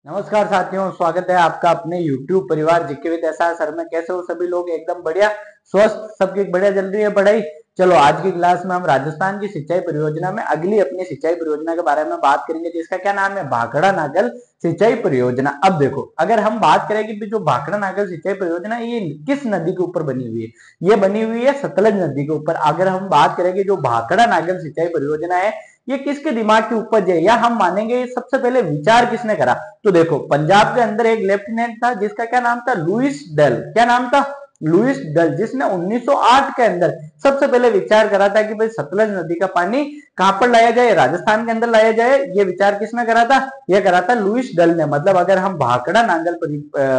नमस्कार साथियों, स्वागत है आपका अपने YouTube परिवार जीके विद एसआर सर में। कैसे हो सभी लोग? एकदम बढ़िया, स्वस्थ, सबकी बढ़िया चल रही है पढ़ाई। चलो आज की क्लास में हम राजस्थान की सिंचाई परियोजना में अगली अपनी सिंचाई परियोजना के बारे में बात करेंगे, जिसका क्या नाम है? भाखड़ा नागल सिंचाई परियोजना। अब देखो, अगर हम बात करें कि जो भाखड़ा नागल सिंचाई परियोजना ये किस नदी के ऊपर बनी हुई है, ये बनी हुई है सतलज नदी के ऊपर। अगर हम बात करें कि जो भाखड़ा नागल सिंचाई परियोजना है ये किसके दिमाग की उपज है, या हम मानेंगे सबसे पहले विचार किसने करा? तो देखो, पंजाब के अंदर एक लेफ्टिनेंट था जिसका क्या नाम था? लुइस डल। क्या नाम था? लुइस डल, जिसने 1908 के अंदर सबसे पहले विचार करा था कि भाई सतलज नदी का पानी कहां पर लाया जाए, राजस्थान के अंदर लाया जाए। ये विचार किसने करा था? ये करा था लुइस डल ने। मतलब अगर हम भाखड़ा नांगल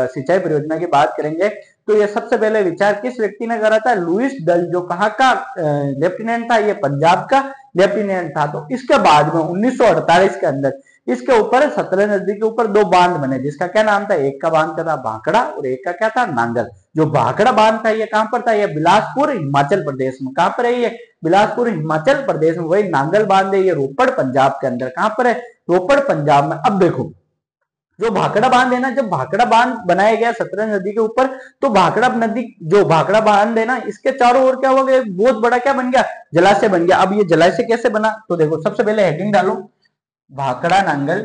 सिंचाई परियोजना की बात करेंगे तो ये सबसे पहले विचार किस व्यक्ति ने करा था? लुइस डल, जो कहाँ का लेफ्टिनेंट था? ये पंजाब का लेफ्टिनेंट था। तो इसके बाद में 1948 के अंदर इसके ऊपर सतलज नदी के ऊपर दो बांध बने, जिसका क्या नाम था? एक का बांध का था भाखड़ा और एक का क्या था? नांगल। जो भाखड़ा बांध था ये कहां पर था? ये बिलासपुर हिमाचल प्रदेश में। कहां पर है ये? बिलासपुर हिमाचल प्रदेश में। वही नांगल बांध है ये रोपड़ पंजाब के अंदर। कहां पर है? रोपड़ पंजाब में। अब देखो, जो भाखड़ा बांध है ना, जब भाखड़ा बांध बनाया गया सतलज नदी के ऊपर, तो भाखड़ा नदी, जो भाखड़ा बांध है ना, इसके चारों ओर क्या हो गया? बहुत बड़ा क्या बन गया? जलाशय बन गया। अब ये जलाशय कैसे बना? तो देखो, सबसे पहले हेडिंग डालो, भाखड़ा नांगल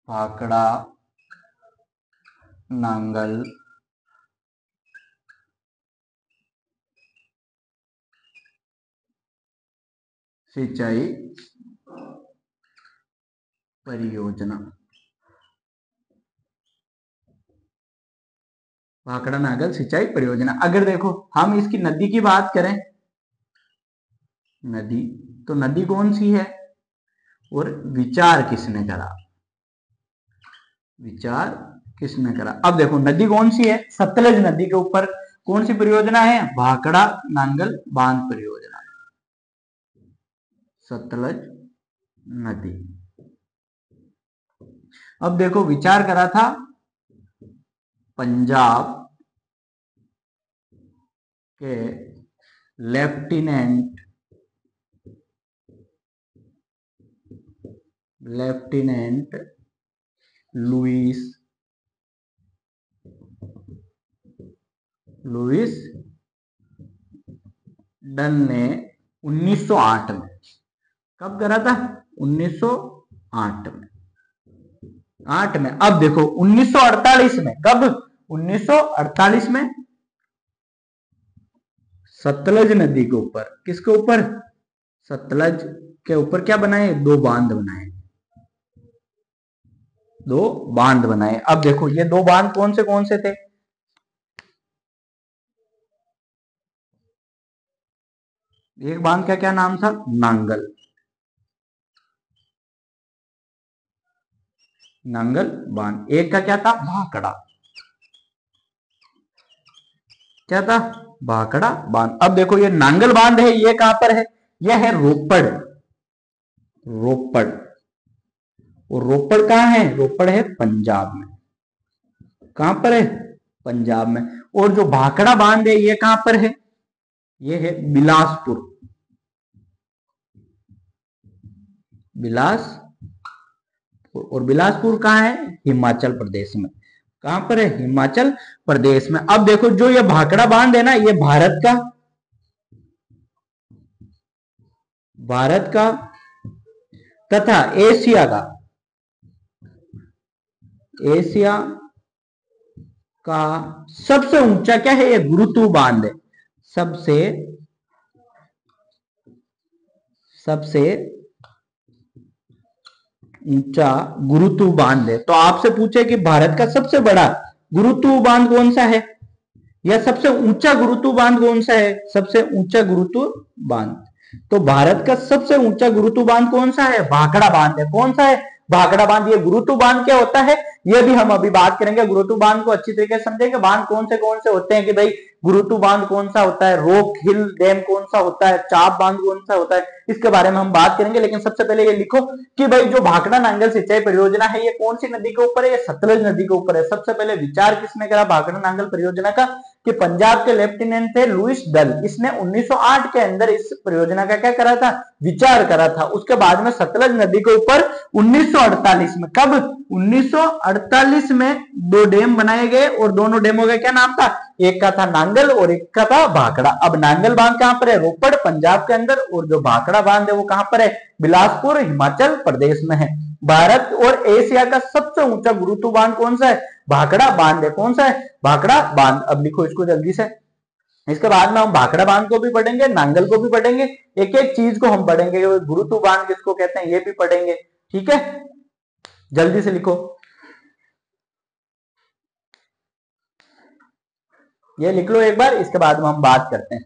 भाखड़ा नांगल सिंचाई परियोजना। भाखड़ा नागल सिंचाई परियोजना। अगर देखो हम इसकी नदी की बात करें, नदी, तो नदी कौन सी है और विचार किसने करा? विचार किसने करा? अब देखो, नदी कौन सी है? सतलज नदी के ऊपर कौन सी परियोजना है? भाखड़ा नांगल बांध परियोजना, सतलज नदी। अब देखो, विचार करा था पंजाब के लेफ्टिनेंट लुइस डन ने 1908 में। कब करा था? 1908 में। 8 में। अब देखो 1948 में, कब? 1948 में सतलज नदी के ऊपर, किसके ऊपर? सतलज के ऊपर क्या बनाए? दो बांध बनाए, दो बांध बनाए। अब देखो, ये दो बांध कौन से थे? एक बांध का क्या नाम था? नांगल, नांगल बांध। एक का क्या था? भाखड़ा। क्या था? भाखड़ा बांध। अब देखो, ये नांगल बांध है, ये कहां पर है? यह है रोपड़। रोपड़, और रोपड़ कहां है? रोपड़ है पंजाब में। कहां पर है? पंजाब में। और जो भाखड़ा बांध है ये कहां पर है? ये है बिलासपुर। और बिलासपुर कहां है? हिमाचल प्रदेश में। कहां पर है? हिमाचल प्रदेश में। अब देखो, जो ये भाखड़ा बांध है ना, ये भारत का तथा एशिया का सबसे ऊंचा क्या है? ये गुरुत्व बांध है। सबसे ऊंचा गुरुत्व बांध है। तो आपसे पूछे कि भारत का सबसे बड़ा गुरुत्व बांध कौन सा है, या सबसे ऊंचा गुरुत्व बांध कौन सा है? सबसे ऊंचा गुरुत्व बांध, तो भारत का सबसे ऊंचा गुरुत्व बांध कौन सा है? भाखड़ा बांध है। कौन सा है? भाखड़ा बांध। ये गुरुत्व बांध क्या होता है ये भी हम अभी बात करेंगे। गुरुत्व बांध को अच्छी तरीके से समझेंगे। बांध कौन से होते हैं, कि भाई गुरुत्व बांध कौन सा होता है, रोक हिल डैम कौन सा होता है, चाप बांध कौन सा होता है, इसके बारे में हम बात करेंगे। लेकिन सबसे पहले ये लिखो कि भाई जो भाखड़ा नांगल सिंचाई परियोजना है ये कौन सी नदी के ऊपर है? ये सतलज नदी के ऊपर है। सबसे पहले विचार किसने करा भाखड़ा नांगल परियोजना का? कि पंजाब के लेफ्टिनेंट थे लुइस डल। इसने 1908 के अंदर इस परियोजना का क्या करा था, विचार करा था। उसके बाद में सतलज नदी के ऊपर 1948 में, कब 1948 में 2 डैम बनाए गए और दोनों डैमों का क्या नाम था, एक का था नांगल और एक का था भाखड़ा। अब नांगल बांध कहां पर है, रोपड़ पंजाब के अंदर, और जो भाखड़ा बांध है वो कहां पर है, बिलासपुर हिमाचल प्रदेश में है। भारत और एशिया का सबसे ऊंचा गुरुत्व बांध कौन सा है, भाखड़ा बांध है। कौन सा है, भाखड़ा बांध। अब लिखो इसको जल्दी से। इसके बाद में हम भाखड़ा बांध को भी पढ़ेंगे, नांगल को भी पढ़ेंगे, एक एक चीज को हम पढ़ेंगे, गुरुत्व बांध किसको कहते हैं ये भी पढ़ेंगे। ठीक है, जल्दी से लिखो, ये लिख लो एक बार, इसके बाद में हम बात करते हैं।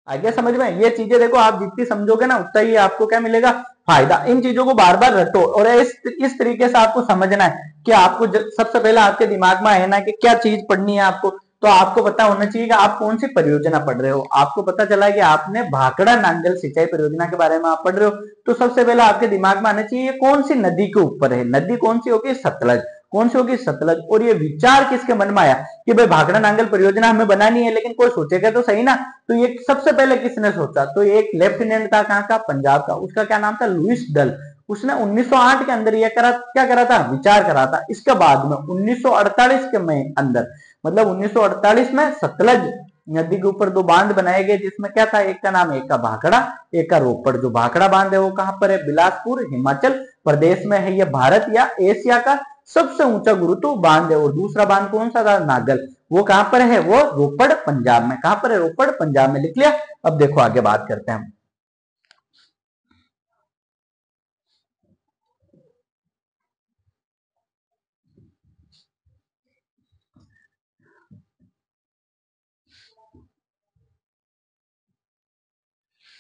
आ गया समझ में, ये चीजें देखो आप जितनी समझोगे ना उतना ही आपको क्या मिलेगा, फायदा। इन चीजों को बार बार रटो और इस तरीके से आपको समझना है कि आपको सबसे पहले आपके दिमाग में है ना कि क्या चीज पढ़नी है आपको, तो आपको पता होना चाहिए कि आप कौन सी परियोजना पढ़ रहे हो। आपको पता चला कि आपने भाखड़ा नांगल सिंचाई परियोजना के बारे में आप पढ़ रहे हो, तो सबसे पहले आपके दिमाग में आना चाहिए कौन सी नदी के ऊपर है, नदी कौन सी होगी, सतलज। कौन सी होगी, सतलज। और ये विचार किसके मन में आया कि भाई भाखड़ा नांगल परियोजना हमें बनानी है, लेकिन कोई सोचेगा तो सही ना। तो ये सबसे पहले किसने सोचा, तो एक लेफ्टिनेंट था, कहां का, पंजाब का, उसका क्या नाम था, लुइस डल। उसने 1908 के अंदर ये क्या करा था, विचार करा था। इसके बाद में 1948 के में अंदर, मतलब 1948 में सतलज नदी के ऊपर 2 बांध बनाए गए, जिसमें क्या था, एक का नाम, एक का भाखड़ा, एक का रोपड़। जो भाखड़ा बांध है वो कहां पर है, बिलासपुर हिमाचल प्रदेश में है। ये भारत या एशिया का सबसे ऊंचा गुरुत्व बांध है। और दूसरा बांध कौन सा था, नागल, वो कहां पर है, वो रोपड़ पंजाब में। कहां पर है, रोपड़ पंजाब में। लिख लिया। अब देखो आगे बात करते हैं हम।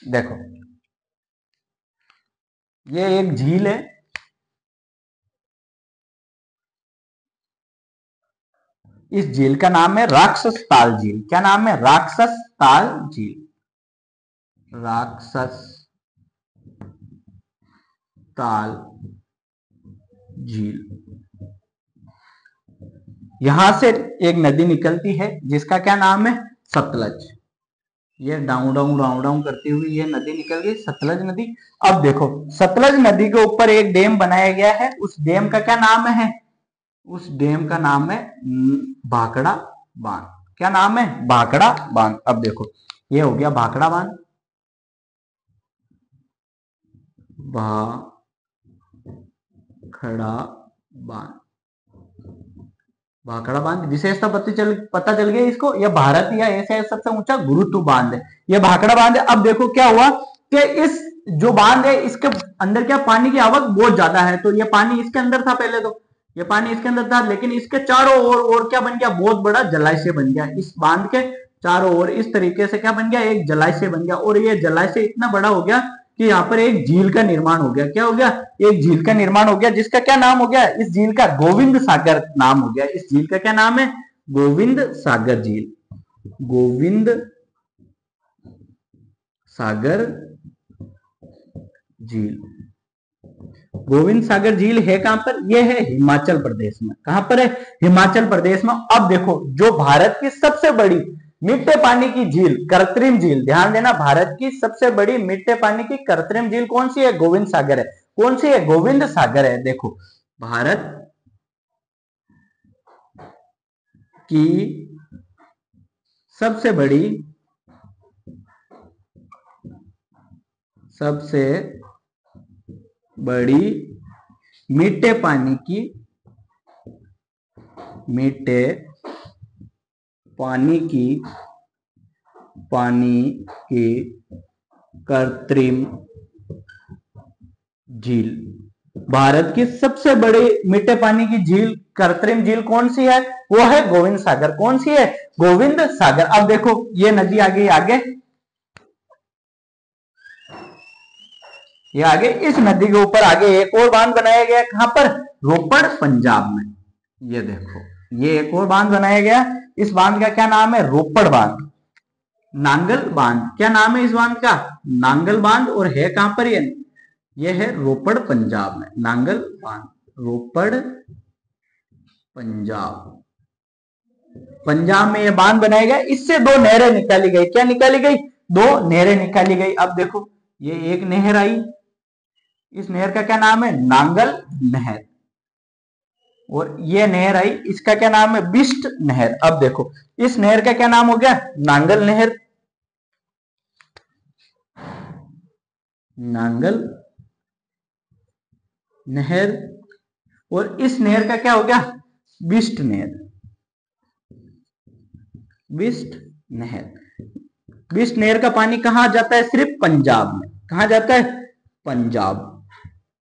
देखो ये एक झील है, इस झील का नाम है राक्षस ताल झील। क्या नाम है, राक्षस ताल झील, राक्षस ताल झील। यहां से एक नदी निकलती है जिसका क्या नाम है, सतलज। ये डाउ डाउ डाउ डाउ करती हुई ये नदी निकल गई, सतलज नदी। अब देखो सतलज नदी के ऊपर एक डैम बनाया गया है, उस डैम का क्या नाम है, उस डैम का नाम है भाखड़ा बांध। क्या नाम है, भाखड़ा बांध। अब देखो ये हो गया भाखड़ा बांध, भाखड़ा बांध। भाखड़ा बांध विशेषता पता चल गया इसको, यह भारत या एशिया सबसे ऊंचा गुरुत्व बांध है, यह भाखड़ा बांध है। अब देखो क्या हुआ कि इस जो बांध है इसके अंदर क्या पानी की आवक बहुत ज्यादा है, तो ये पानी इसके अंदर था पहले, तो ये पानी इसके अंदर था, लेकिन इसके चारों ओर और क्या बन गया, बहुत बड़ा जलाशय बन गया। इस बांध के चारों ओर इस तरीके से क्या बन गया, एक जलाशय बन गया। और ये जलाशय इतना बड़ा हो गया कि यहाँ पर एक झील का निर्माण हो गया। क्या हो गया, एक झील का निर्माण हो गया, जिसका क्या नाम हो गया, इस झील का गोविंद सागर नाम हो गया। इस झील का क्या नाम है, गोविंद सागर झील, गोविंद सागर झील। गोविंद सागर झील है कहां पर, यह है हिमाचल प्रदेश में। कहां पर है, हिमाचल प्रदेश में। अब देखो जो भारत की सबसे बड़ी मीठे पानी की झील, कृत्रिम झील, ध्यान देना, भारत की सबसे बड़ी मीठे पानी की कृत्रिम झील कौन सी है, गोविंद सागर है। कौन सी है, गोविंद सागर है। देखो भारत की सबसे बड़ी मीठे पानी की कृत्रिम झील, भारत की सबसे बड़ी मीठे पानी की झील, कृत्रिम झील कौन सी है, वो है गोविंद सागर। कौन सी है, गोविंद सागर। अब देखो ये नदी आ गई आगे, ये आगे इस नदी के ऊपर आगे एक और बांध बनाया गया, कहां पर, रोपड़ पंजाब में। ये देखो ये एक और बांध बनाया गया, इस बांध का क्या नाम है, रोपड़ बांध, नांगल बांध। क्या नाम है इस बांध का, नांगल बांध। और है कहां पर, ये है रोपड़ पंजाब में, नांगल बांध, रोपड़ पंजाब। पंजाब में ये बांध बनाया गया, इससे दो नहरें निकाली गई। क्या निकाली गई? दो नहरें निकाली गई। अब देखो ये एक नहर आई, इस नहर का क्या नाम है? नांगल नहर। और ये नहर आई, इसका क्या नाम है? बिस्ट नहर। अब देखो इस नहर का क्या नाम हो गया? नांगल नहर। नांगल नहर। और इस नहर का क्या हो गया? बिस्ट नहर। बिस्ट नहर। बिस्ट नहर का पानी कहां जाता है? सिर्फ पंजाब में। कहां जाता है? पंजाब।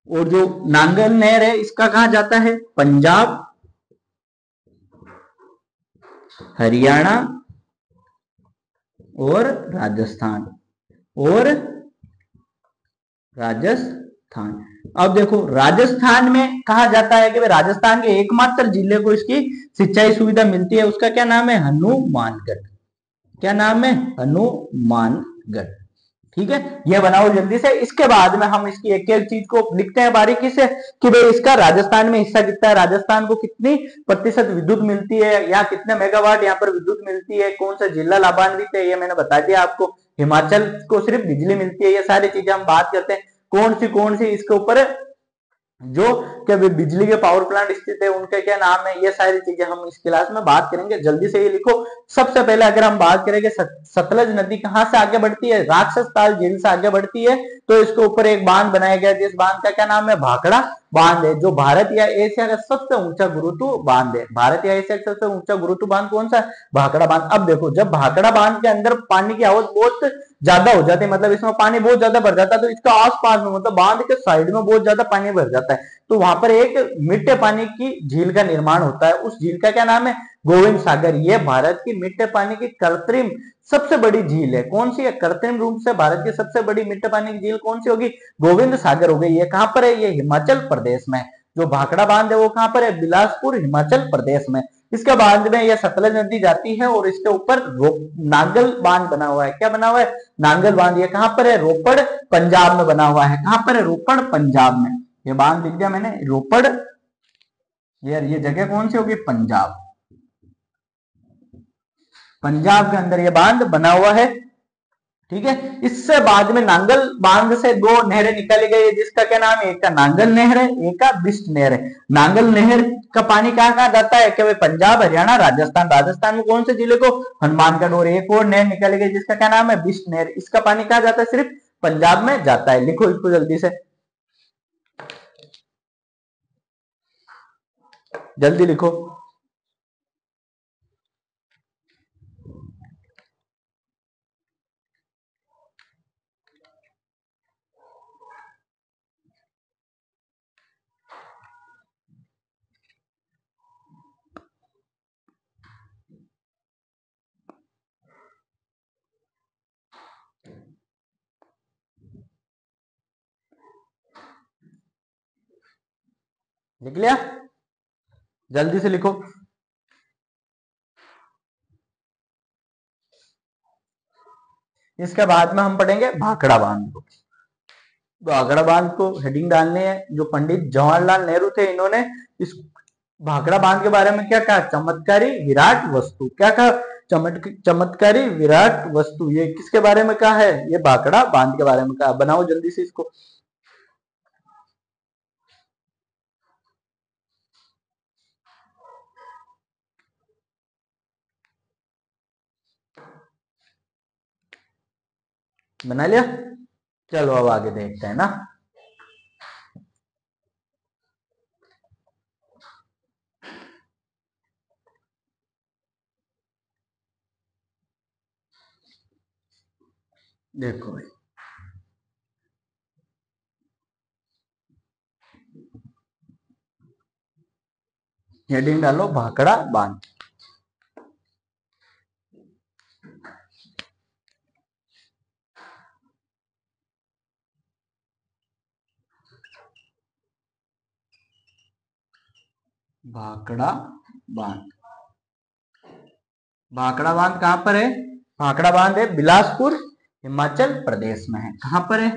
और जो नांगल नहर है इसका कहां जाता है? पंजाब, हरियाणा और राजस्थान। और राजस्थान। अब देखो राजस्थान में कहा जाता है कि राजस्थान के एकमात्र जिले को इसकी सिंचाई सुविधा मिलती है, उसका क्या नाम है? हनुमानगढ़। क्या नाम है? हनुमानगढ़। ठीक है, ये बनाओ जल्दी से। इसके बाद में हम इसकी एक एक चीज को लिखते हैं बारीकी से कि भाई इसका राजस्थान में हिस्सा कितना है, राजस्थान को कितनी प्रतिशत विद्युत मिलती है, या कितने मेगावाट यहाँ पर विद्युत मिलती है, कौन सा जिला लाभान्वित है, ये मैंने बता दिया आपको। हिमाचल को सिर्फ बिजली मिलती है, ये सारी चीजें हम बात करते हैं। कौन सी इसके ऊपर जो क्या बिजली के पावर प्लांट स्थित है उनके क्या नाम है, ये सारी चीजें हम इस क्लास में बात करेंगे। जल्दी से ये लिखो। सबसे पहले अगर हम बात करेंगे सतलज नदी कहां से आगे बढ़ती है? राक्षस ताल झील से आगे बढ़ती है। तो इसके ऊपर एक बांध बनाया गया, जिस बांध का क्या नाम है? भाखड़ा बांध है, जो भारत या एशिया का सबसे ऊंचा गुरुत्व बांध है। भारत या एशिया का सबसे ऊंचा गुरुत्व बांध कौन सा? भाखड़ा बांध। अब देखो जब भाखड़ा बांध के अंदर पानी की आवक बहुत ज्यादा हो जाती है, मतलब इसमें पानी बहुत ज्यादा भर जाता है, तो इसका आसपास में मतलब बांध के साइड में बहुत ज्यादा पानी भर जाता है, तो वहां पर एक मीठे पानी की झील का निर्माण होता है। उस झील का क्या नाम है? गोविंद सागर। ये भारत की मीठे पानी की कृत्रिम सबसे बड़ी झील है। कौन सी है? कृत्रिम रूप से भारत की सबसे बड़ी मीठे पानी की झील कौन सी होगी? गोविंद सागर हो गई। ये कहां पर है? ये हिमाचल प्रदेश में। जो भाखड़ा बांध है वो कहां पर है? बिलासपुर, हिमाचल प्रदेश में। इसके बाद में यह सतलज नदी जाती है और इसके ऊपर नांगल बांध बना हुआ है। क्या बना हुआ है? नांगल बांध। ये कहां पर है? रोपड़, पंजाब में बना हुआ है। कहां पर है? रोपड़, पंजाब में। ये बांध लिख दिया मैंने, रोपड़। ये जगह कौन सी होगी? पंजाब। पंजाब के अंदर ये बांध बना हुआ है। ठीक है, इससे बाद में नांगल बांध से दो नहरें निकाली गई है, जिसका क्या नाम है? एक का नांगल नहर है, एक का बिस्ट नहर है। नांगल नहर का पानी कहां कहां जाता है? क्या पंजाब, हरियाणा, राजस्थान। राजस्थान में कौन से जिले को? हनुमानगढ़। और एक और नहर निकाली गई जिसका क्या नाम है? बिस्ट नहर। इसका पानी कहां जाता है? सिर्फ पंजाब में जाता है। लिखो इसको जल्दी से, जल्दी लिखो। लिख लिया? जल्दी से लिखो। इसके बाद में हम पढ़ेंगे भाखड़ा बांध को। भाखड़ा बांध को हेडिंग डालने है, जो पंडित जवाहरलाल नेहरू थे इन्होंने इस भाखड़ा बांध के बारे में क्या कहा? चमत्कारी विराट वस्तु। क्या कहा? चमत्कारी विराट वस्तु। ये किसके बारे में कहा है? ये भाखड़ा बांध के बारे में कहा। बनाओ जल्दी से इसको। बना लिया? चलो अब आगे देखते हैं ना। देखो भाई, हेडिंग डालो भाखड़ा बांध। भाखड़ा बांध। भाखड़ा बांध कहां पर है? भाखड़ा बांध है बिलासपुर, हिमाचल प्रदेश में है। कहां पर है?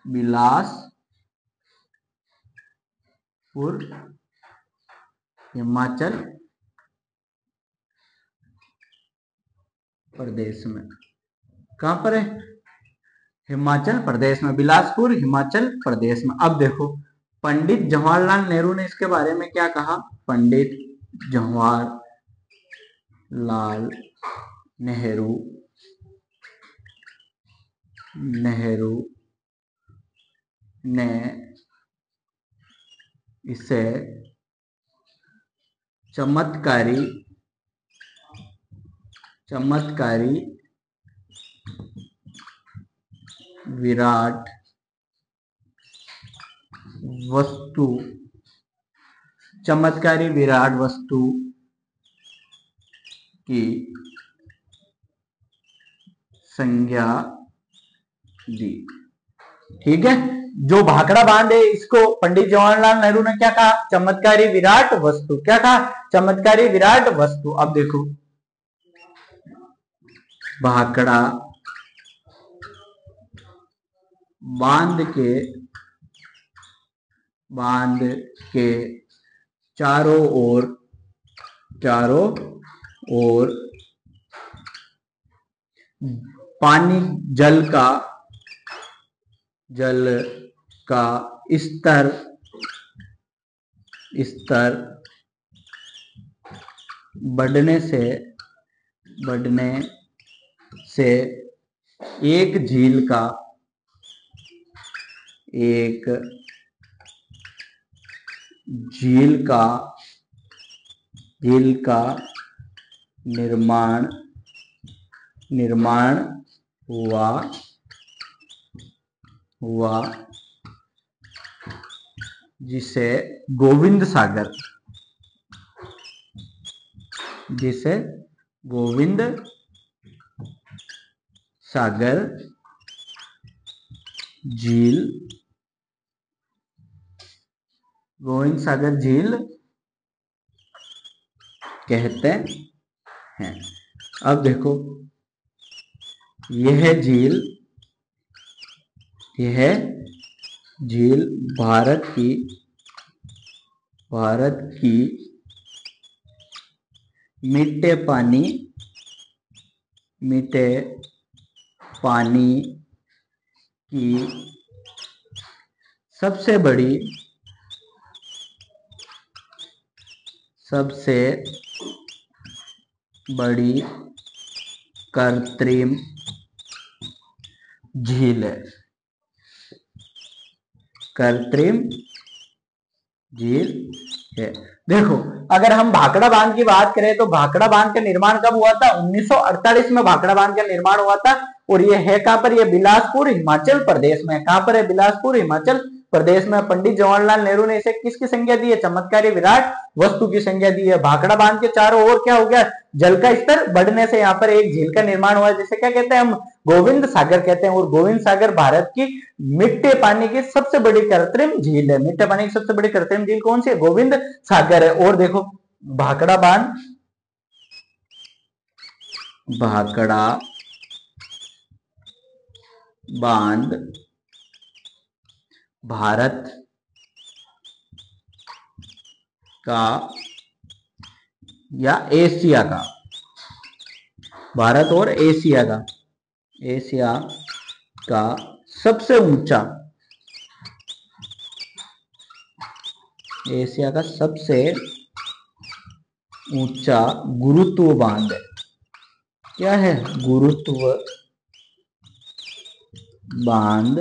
बिलासपुर, हिमाचल प्रदेश में। कहां पर है? हिमाचल प्रदेश में, बिलासपुर हिमाचल प्रदेश में। अब देखो पंडित जवाहरलाल नेहरू ने इसके बारे में क्या कहा? पंडित जवाहरलाल नेहरू ने इसे चमत्कारी विराट वस्तु की संज्ञा दी। ठीक है, जो भाखड़ा बांध है इसको पंडित जवाहरलाल नेहरू ने क्या कहा? चमत्कारी विराट वस्तु। क्या कहा? चमत्कारी विराट वस्तु। अब देखो भाखड़ा बांध के चारों ओर पानी जल का स्तर बढ़ने से एक झील का निर्माण हुआ जिसे गोविंद सागर झील कहते हैं। अब देखो यह झील भारत की मीठे पानी की सबसे बड़ी कृत्रिम झील है। देखो अगर हम भाखड़ा बांध की बात करें तो भाखड़ा बांध का निर्माण कब हुआ था? 1948 में भाखड़ा बांध का निर्माण हुआ था। और ये है कहां पर? ये बिलासपुर हिमाचल प्रदेश में। कहां पर है? बिलासपुर हिमाचल प्रदेश में। पंडित जवाहरलाल नेहरू ने इसे किसकी संज्ञा दी है? चमत्कारी विराट वस्तु की संज्ञा दी है। भाखड़ा बांध के चारों ओर क्या हो गया? जल का स्तर बढ़ने से यहाँ पर एक झील का निर्माण हुआ है, जिसे क्या कहते हैं? हम गोविंद सागर कहते हैं। और गोविंद सागर भारत की मीठे पानी की सबसे बड़ी कृत्रिम झील है। मीठे पानी की सबसे बड़ी कृत्रिम झील कौन सी है? गोविंद सागर है। और देखो भाखड़ा बांध भारत का या एशिया का, भारत और एशिया का सबसे ऊंचा गुरुत्व बांध है। क्या है? गुरुत्व बांध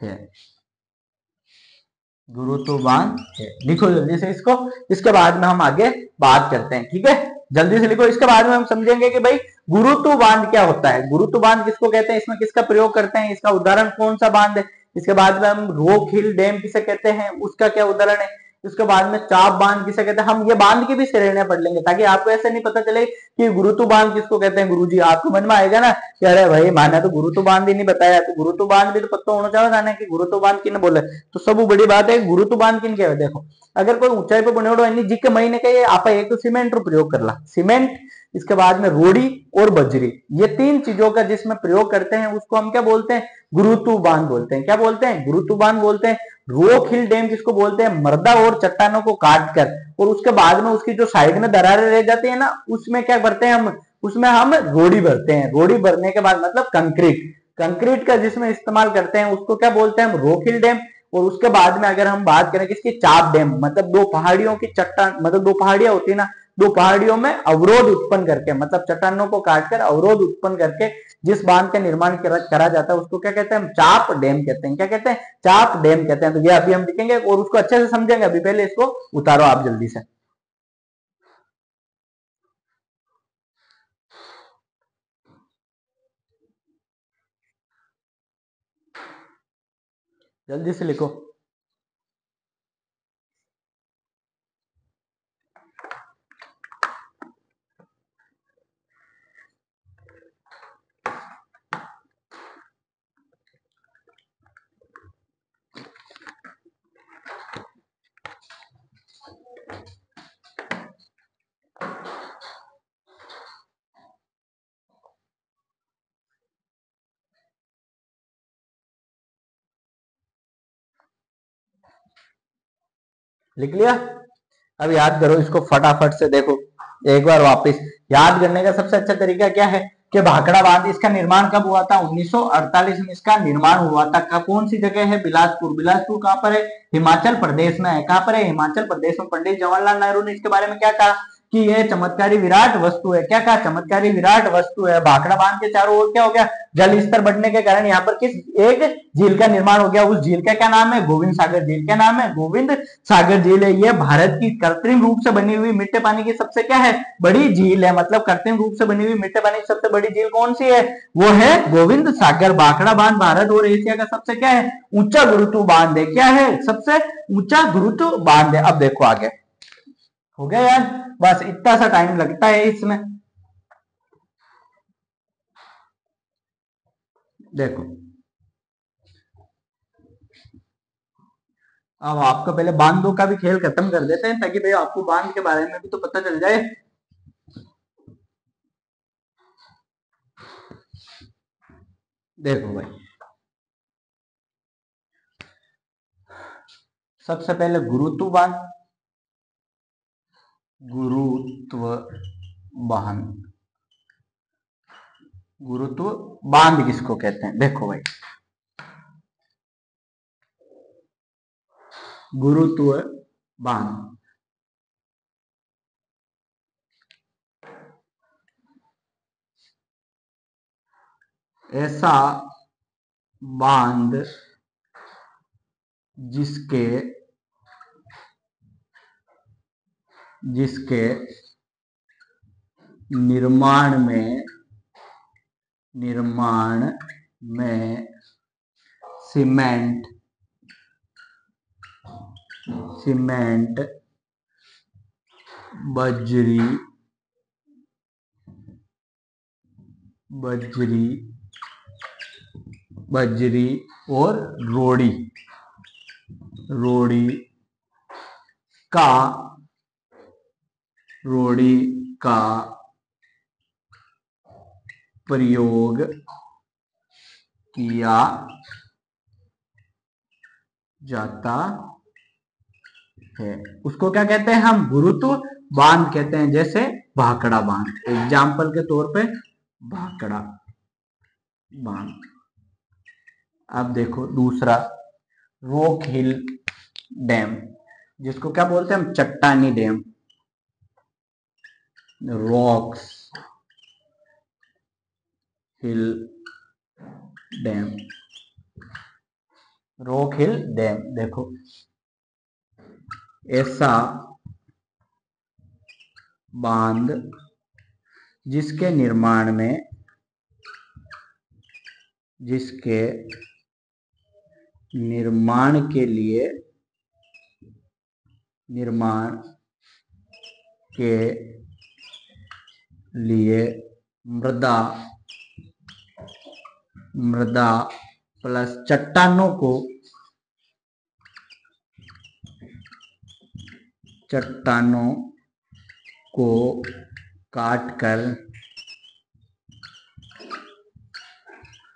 है। लिखो जल्दी से इसको, इसके बाद में हम आगे बात करते हैं। ठीक है, जल्दी से लिखो। इसके बाद में हम समझेंगे कि भाई गुरुत्व बांध क्या होता है, गुरुत्व बांध किसको कहते हैं, इसमें किसका प्रयोग करते हैं, इसका उदाहरण कौन सा बांध है। इसके बाद में हम रोक हिल डैम किसे कहते हैं, उसका क्या उदाहरण है। उसके बाद में चाप बांध किसे कहते हैं। हम ये बांध की भी श्रेणियां पढ़ लेंगे ताकि आपको ऐसे नहीं पता चले कि गुरुत्व बांध किसको कहते हैं। गुरुजी आपको मन में आएगा ना कि अरे भाई माने तो गुरुत्व बांध ही नहीं बताया, तो गुरुत्व बांध भी तो पता होना चाहिए ना कि गुरुत्व बांध किन बोले। तो सब बड़ी बात है गुरुत्व बांध किन के। देखो अगर कोई ऊंचाई पे बने जी के महीने का आप एक तो सीमेंट प्रयोग कर ला, सीमेंट, इसके बाद में रोड़ी और बजरी, ये तीन चीजों का जिसमें प्रयोग करते हैं उसको हम क्या बोलते हैं, गुरुत्व बांध बोलते हैं। क्या बोलते हैं, गुरुत्व बांध बोलते हैं। रॉक हिल डैम किसको बोलते हैं, मृदा और चट्टानों को काट कर और उसके बाद में उसकी जो साइड में दरारें रह जाती है ना, उसमें क्या करते हैं हम, उसमें हम रोड़ी भरते हैं। रोड़ी भरने के बाद मतलब कंक्रीट, कंक्रीट का जिसमें इस्तेमाल करते हैं उसको क्या बोलते हैं हम, रॉक हिल डैम। और उसके बाद में अगर हम बात करें किसकी, चाप डैम, मतलब दो पहाड़ियों की चट्टान, मतलब दो पहाड़ियां होती है ना, दो पहाड़ियों में अवरोध उत्पन्न करके, मतलब चट्टानों को काटकर अवरोध उत्पन्न करके जिस बांध का निर्माण करा जाता है उसको क्या कहते हैं हम, चाप डैम कहते हैं। क्या कहते हैं, चाप डैम कहते हैं। तो ये अभी हम लिखेंगे और उसको अच्छे से समझेंगे। अभी पहले इसको उतारो आप जल्दी से, जल्दी से लिखो। लिख लिया? अब याद करो इसको फटाफट से, देखो एक बार वापस याद करने का सबसे अच्छा तरीका क्या है कि भाखड़ा बांध, इसका निर्माण कब हुआ था, 1948 में इसका निर्माण हुआ था। कौन सी जगह है, बिलासपुर। बिलासपुर कहां पर है, हिमाचल प्रदेश में है। कहां पर है, हिमाचल प्रदेश में। पंडित जवाहरलाल नेहरू ने इसके बारे में क्या कहा कि यह चमत्कारी विराट वस्तु है। क्या कहा, चमत्कारी विराट वस्तु है। भाखड़ा बांध के चारों ओर क्या हो गया, जल स्तर बढ़ने के कारण यहाँ पर किस एक झील का निर्माण हो गया। उस झील का क्या नाम है, गोविंद सागर झील। क्या नाम है, गोविंद सागर झील है। ये भारत की कृत्रिम रूप से बनी हुई मीठे पानी की सबसे क्या है, बड़ी झील है। मतलब कृत्रिम रूप से बनी हुई मीठे पानी की सबसे बड़ी झील कौन सी है, वो है गोविंद सागर। भाखड़ा बांध भारत और एशिया का सबसे क्या है, ऊंचा गुरुत्व बांध है। क्या है, सबसे ऊंचा गुरुत्व बांध है। अब देखो आगे, हो गया यार, बस इतना सा टाइम लगता है इसमें। देखो अब आपका पहले बांधों का भी खेल खत्म कर देते हैं ताकि भाई आपको बांध के बारे में भी तो पता चल जाए। देखो भाई, सबसे पहले गुरुत्व बांध, गुरुत्व बांध, गुरुत्व बांध किसको कहते हैं, देखो भाई, गुरुत्व बांध ऐसा बांध जिसके जिसके निर्माण में सीमेंट बजरी और रोड़ी का प्रयोग किया जाता है, उसको क्या कहते हैं हम, गुरुत्व बांध कहते हैं। जैसे भाखड़ा बांध, एग्जाम्पल के तौर पे भाखड़ा बांध। अब देखो दूसरा, रॉक हिल डैम, जिसको क्या बोलते हैं हम, चट्टानी डैम, रॉक्स हिल डैम, रॉक हिल डैम। देखो ऐसा बांध जिसके निर्माण के लिए मृदा प्लस चट्टानों को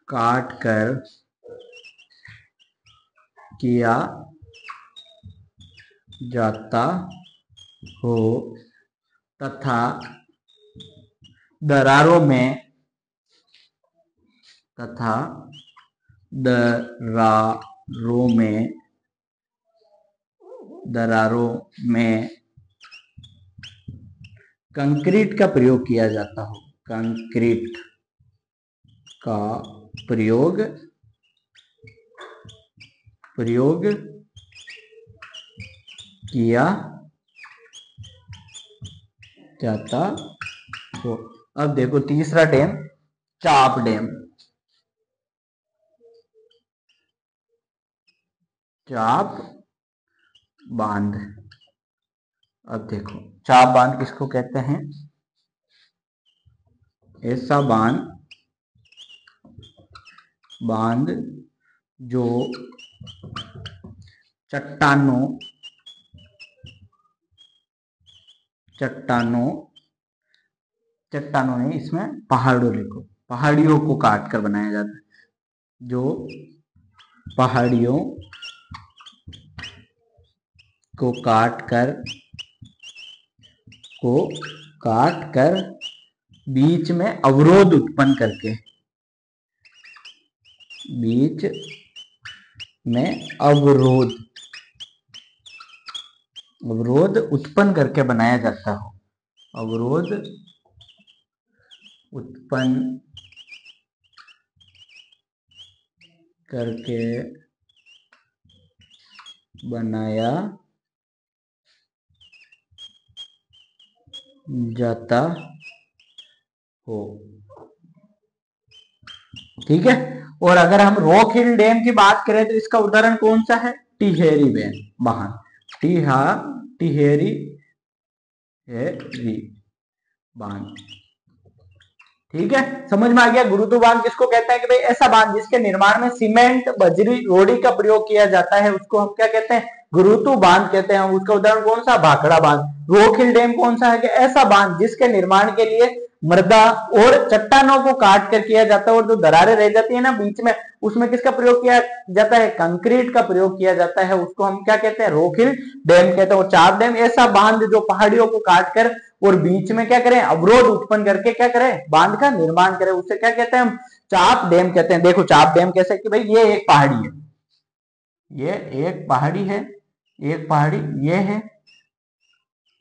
काट कर किया जाता हो तथा दरारों में तथा दरारों में कंक्रीट का प्रयोग किया जाता हो, कंक्रीट का प्रयोग किया जाता हो। अब देखो तीसरा डैम, चाप डैम। चाप बांध। अब देखो चाप बांध किसको कहते हैं? ऐसा बांध जो चट्टानों नहीं, इसमें पहाड़ों लिखो, पहाड़ियों को काट कर बनाया जाता है, जो पहाड़ियों को काट कर बीच में अवरोध उत्पन्न करके, बीच में अवरोध उत्पन्न करके बनाया जाता हो, अवरोध उत्पन्न करके बनाया जाता हो। ठीक है। और अगर हम रॉक हिल डैम की बात करें तो इसका उदाहरण कौन सा है? टिहरी बांध, टिहरी बांध। ठीक है, समझ में आ गया। गुरुत्व बांध किसको कहते हैं? कि भाई ऐसा बांध जिसके निर्माण में सीमेंट, बजरी, रोड़ी का प्रयोग किया जाता है, उसको हम क्या कहते हैं? गुरुत्व बांध कहते हैं। उसका उदाहरण कौन सा? भाखड़ा बांध। रॉक हिल डैम कौन सा है? कि ऐसा बांध जिसके निर्माण के लिए मृदा और चट्टानों को काट कर किया जाता है, और जो दरारें रह जाती है ना बीच में, उसमें किसका प्रयोग किया जाता है? कंक्रीट का प्रयोग किया जाता है। उसको हम क्या कहते हैं? रॉक हिल डैम कहते हैं। और चाप डैम ऐसा बांध जो पहाड़ियों को काट कर और बीच में क्या करें? अवरोध उत्पन्न करके क्या करें? बांध का निर्माण करें, उसे क्या कहते हैं? हम चाप डैम कहते हैं। देखो चाप डैम कैसे? कि भाई ये एक पहाड़ी है, ये एक पहाड़ी है, एक पहाड़ी ये है,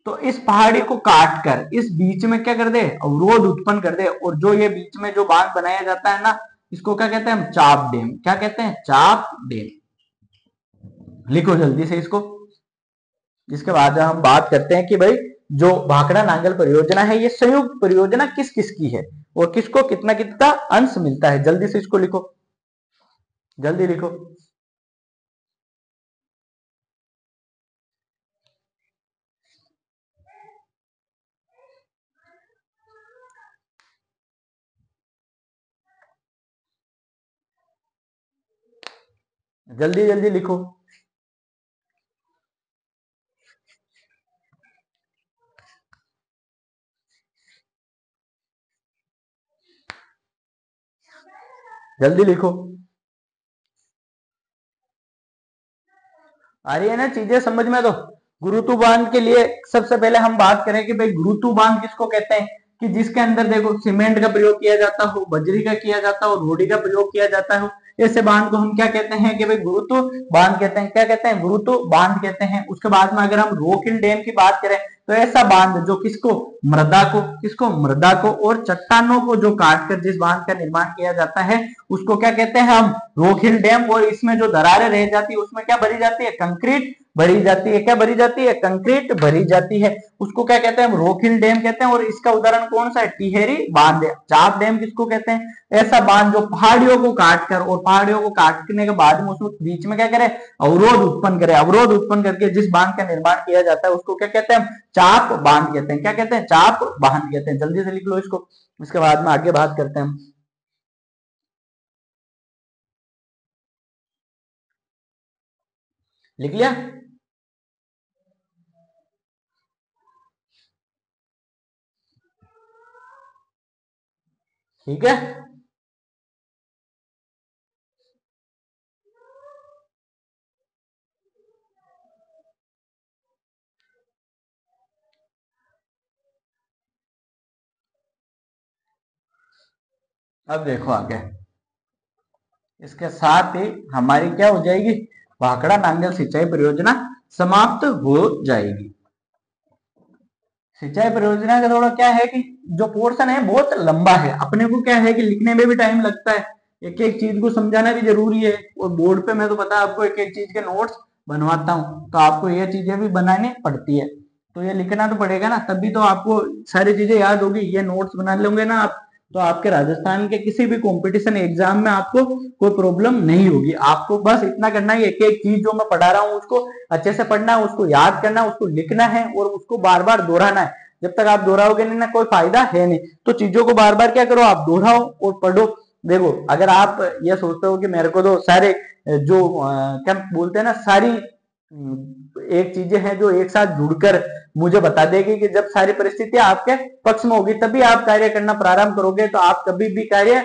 तो इस पहाड़ी को काट कर इस बीच में क्या कर दे? अवरोध उत्पन्न कर दे, और जो ये बीच में जो बांध बनाया जाता है ना, इसको क्या कहते हैं? हम चाप डैम। क्या कहते हैं? चाप डैम। लिखो जल्दी से इसको। जिसके बाद हम बात करते हैं कि भाई जो भाखड़ा नांगल परियोजना है, ये संयुक्त परियोजना किस किस की है और किसको कितना कितना अंश मिलता है? जल्दी से इसको लिखो, जल्दी लिखो। जल्दी जल्दी लिखो। जल्दी लिखो। आ रही है ना चीजें समझ में? तो गुरुत्व बांध के लिए सबसे पहले हम बात करें कि भाई गुरुत्व बांध किसको कहते हैं? कि जिसके अंदर देखो सीमेंट का प्रयोग किया जाता हो, बजरी का किया जाता हो, रोडी का प्रयोग किया जाता हो, ऐसे बांध को हम क्या कहते हैं? कि भाई गुरुत्व बांध कहते हैं। क्या कहते हैं? गुरुत्व बांध कहते हैं। उसके बाद में अगर हम रॉक हिल डैम की बात करें तो ऐसा बांध जो मृदा को और चट्टानों को जो काटकर जिस बांध का निर्माण किया जाता है, उसको क्या कहते हैं? हम रॉक हिल डैम। और इसमें जो दरारें रह जाती है उसमें क्या भरी जाती है? कंक्रीट भरी जाती है। क्या भरी जाती है? कंक्रीट भरी जाती है। उसको क्या कहते हैं? हम रॉक हिल डैम कहते हैं। और इसका उदाहरण कौन सा है? टिहरी बांध। चाप डैम किसको कहते हैं? ऐसा बांध जो पहाड़ियों को काटकर और पहाड़ियों को काटने के बाद में उसमें बीच में क्या करे? अवरोध उत्पन्न करे। अवरोध उत्पन्न करके जिस बांध का निर्माण किया जाता है उसको क्या कहते हैं? हम चाप बांध कहते हैं। क्या कहते हैं? चाप बांध कहते हैं। जल्दी से लिख लो इसको, इसके बाद में आगे बात करते हैं हम। लिख लिया? ठीक है। अब देखो आगे, इसके साथ ही हमारी क्या हो जाएगी, भाखड़ा नांगल सिंचाई परियोजना समाप्त हो जाएगी। सिंचाई परियोजना का थोड़ा क्या है कि जो पोर्शन है बहुत लंबा है, अपने को क्या है कि लिखने में भी टाइम लगता है, एक एक चीज को समझाना भी जरूरी है, और बोर्ड पे मैं तो पता आपको एक एक चीज के नोट्स बनवाता हूँ, तो आपको ये चीजें भी बनानी पड़ती है, तो ये लिखना तो पड़ेगा ना, तभी तो आपको सारी चीजें याद होगी। ये नोट्स बना लोगे ना आप, तो आपके राजस्थान के किसी भी कंपटीशन एग्जाम में आपको कोई प्रॉब्लम नहीं होगी। आपको बस इतना करना है, एक एक चीज जो मैं पढ़ा रहा हूँ उसको अच्छे से पढ़ना है, उसको याद करना है, उसको लिखना है और उसको बार बार दोहराना है। जब तक आप दोहराओगे नहीं ना, कोई फायदा है नहीं। तो चीजों को बार बार क्या करो, आप दोहराओ और पढ़ो। देखो अगर आप ये सोचते हो कि मेरे को तो सारे जो क्या बोलते हैं ना, सारी एक चीजें हैं जो एक साथ जुड़कर मुझे बता देगी कि जब सारी परिस्थितियां आपके पक्ष में होगी तभी आप कार्य करना प्रारंभ करोगे, तो आप कभी भी कार्य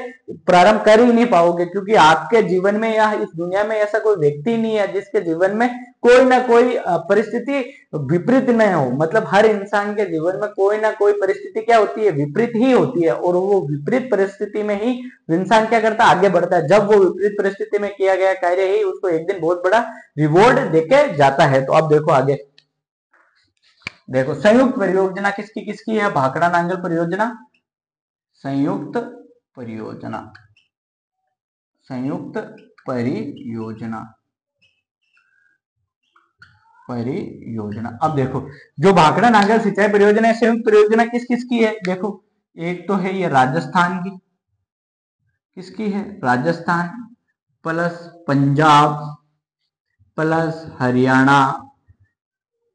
प्रारंभ कर ही नहीं पाओगे, क्योंकि आपके जीवन में या इस दुनिया में ऐसा कोई व्यक्ति नहीं है जिसके जीवन में कोई ना कोई परिस्थिति विपरीत न हो। मतलब हर इंसान के जीवन में कोई ना कोई परिस्थिति क्या होती है, विपरीत ही होती है, और वो विपरीत परिस्थिति में ही इंसान क्या करता है, आगे बढ़ता है। जब वो विपरीत परिस्थिति में किया गया कार्य ही उसको एक दिन बहुत बड़ा रिवॉर्ड देके जाता है। तो अब देखो आगे, देखो संयुक्त परियोजना किसकी किसकी है, भाखड़ा नांगल परियोजना संयुक्त परियोजना, संयुक्त परियोजना, परियोजना। अब देखो जो भाखड़ा नांगल सिंचाई परियोजना है, संयुक्त परियोजना किस किस की है, देखो एक तो है ये राजस्थान की, किसकी है, राजस्थान प्लस पंजाब प्लस हरियाणा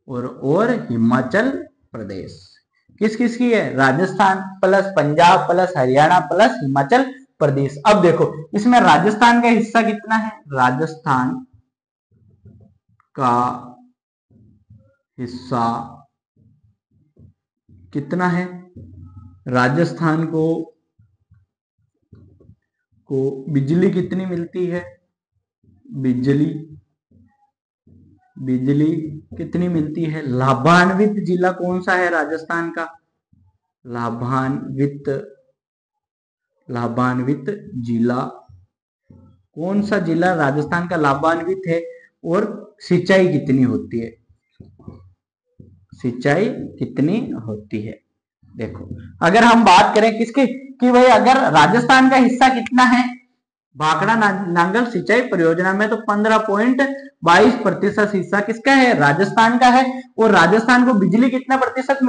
और हिमाचल प्रदेश। किस किस की है, Rajasthan plus Punjab plus Haryana plus Himachal Pradesh. अब देखो इसमें राजस्थान का हिस्सा कितना है, राजस्थान का हिस्सा कितना है, राजस्थान को बिजली कितनी मिलती है, बिजली बिजली कितनी मिलती है, लाभान्वित जिला कौन सा है राजस्थान का, लाभान्वित लाभान्वित जिला कौन सा जिला राजस्थान का लाभान्वित है, और सिंचाई कितनी होती है, सिंचाई कितनी होती है। देखो अगर हम बात करें किसकी, कि भाई अगर राजस्थान का हिस्सा कितना है भाखड़ा नांगल सिंचाई परियोजना में, तो 15.22% हिस्सा किसका है, राजस्थान का है। और राजस्थान को बिजली कितना प्रतिशत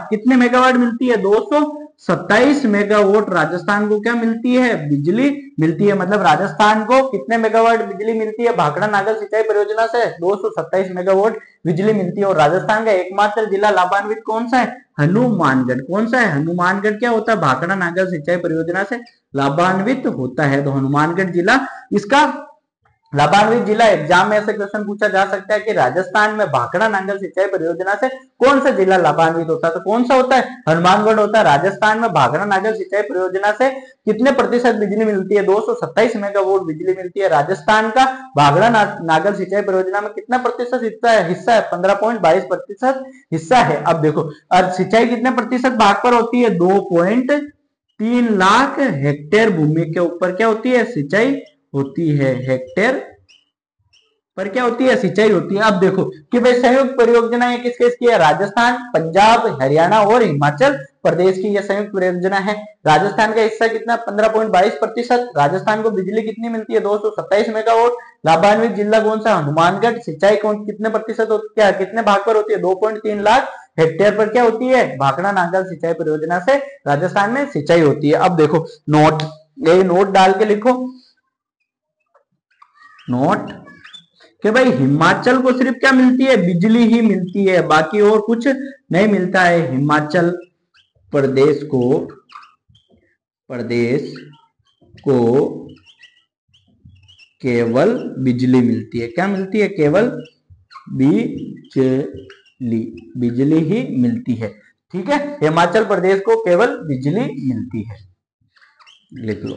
कितने मेगावाट मिलती है, 227 मेगावाट राजस्थान को क्या मिलती है, बिजली मिलती है। मतलब राजस्थान को कितने मेगावाट बिजली मिलती है भाखड़ा नांगल सिंचाई परियोजना से, 227 मेगावाट बिजली मिलती है। और राजस्थान का एकमात्र जिला लाभान्वित कौन सा है, हनुमानगढ़। कौन सा है, हनुमानगढ़ क्या होता है, भाखड़ा नांगल सिंचाई परियोजना से लाभान्वित होता है। तो हनुमानगढ़ जिला इसका लाभान्वित जिला। एग्जाम में ऐसे क्वेश्चन पूछा जा सकता है कि राजस्थान में भाखड़ा नांगल सिंचाई परियोजना से कौन सा जिला लाभान्वित होता है, तो कौन सा होता है, हनुमानगढ़ होता है। राजस्थान में भाखड़ा नांगल सिंचाई परियोजना से कितने प्रतिशत बिजली मिलती है, 227 मेगावाट बिजली मिलती है। राजस्थान का भाखड़ा नांगल सिंचाई परियोजना में कितना प्रतिशत हिस्सा है 15.22% हिस्सा है। अब देखो और सिंचाई कितने प्रतिशत भाग पर होती है, 2.3 लाख हेक्टेयर भूमि के ऊपर क्या होती है, सिंचाई होती है, हेक्टेयर पर क्या होती है, सिंचाई होती है। अब देखो कि भाई संयुक्त परियोजना किस किस की है, राजस्थान पंजाब हरियाणा और हिमाचल प्रदेश की यह संयुक्त परियोजना है। राजस्थान का हिस्सा कितना 15.22%, राजस्थान को बिजली कितनी मिलती है, 227 मेगावाट। लाभान्वित जिला कौन सा, हनुमानगढ़। सिंचाई कौन कितने प्रतिशत क्या कितने भाग पर होती है, 2.3 लाख हेक्टेयर पर क्या होती है, भाखड़ा नांगल सिंचाई परियोजना से राजस्थान में सिंचाई होती है। अब देखो नोट, ये नोट डाल के लिखो, नोट कि भाई हिमाचल को सिर्फ क्या मिलती है, बिजली ही मिलती है, बाकी और कुछ नहीं मिलता है। हिमाचल प्रदेश को केवल बिजली मिलती है, क्या मिलती है, केवल बिजली ही मिलती है। ठीक है, हिमाचल प्रदेश को केवल बिजली मिलती है, लिख लो,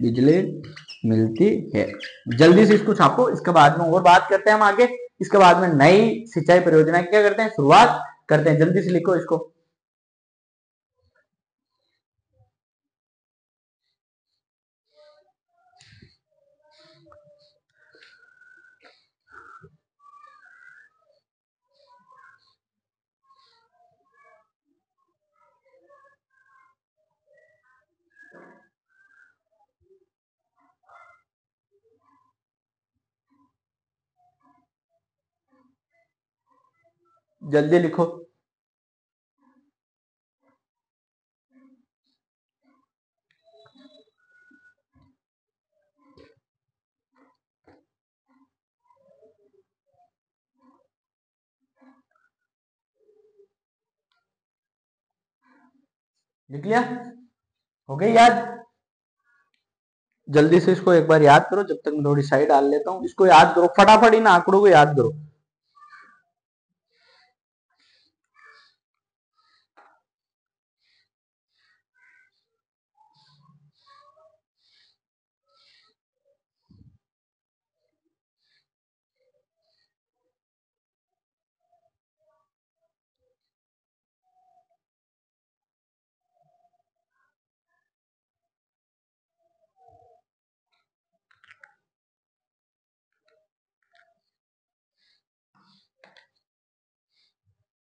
बिजली मिलती है। जल्दी से इसको छापो, इसके बाद में और बात करते हैं हम आगे। इसके बाद में नई सिंचाई परियोजना क्या करते हैं, शुरुआत करते हैं। जल्दी से लिखो इसको। जल्दी लिखो। लिख लिया? हो गई याद? जल्दी से इसको एक बार याद करो, जब तक मैं थोड़ी साइड डाल लेता हूं। इसको याद करो फटाफट, इन आंकड़ों को याद करो।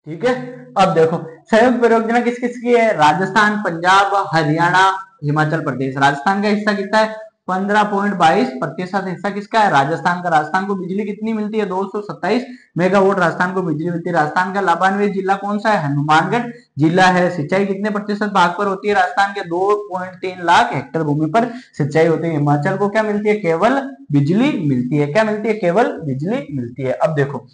ठीक है, अब देखो संयुक्त परियोजना किस किस की है? राजस्थान, पंजाब, हरियाणा, हिमाचल प्रदेश। राजस्थान का हिस्सा कितना है? 15.22% हिस्सा किसका है? राजस्थान का। राजस्थान को बिजली कितनी मिलती है? 227 मेगावाट राजस्थान को बिजली मिलती है। राजस्थान का लाभान्वित जिला कौन सा है? हनुमानगढ़ जिला है। सिंचाई कितने प्रतिशत भाग पर होती है? राजस्थान के 2.3 लाख हेक्टेयर भूमि पर सिंचाई होती है। हिमाचल को क्या मिलती है? केवल बिजली मिलती है। क्या मिलती है? केवल बिजली मिलती है। अब देखो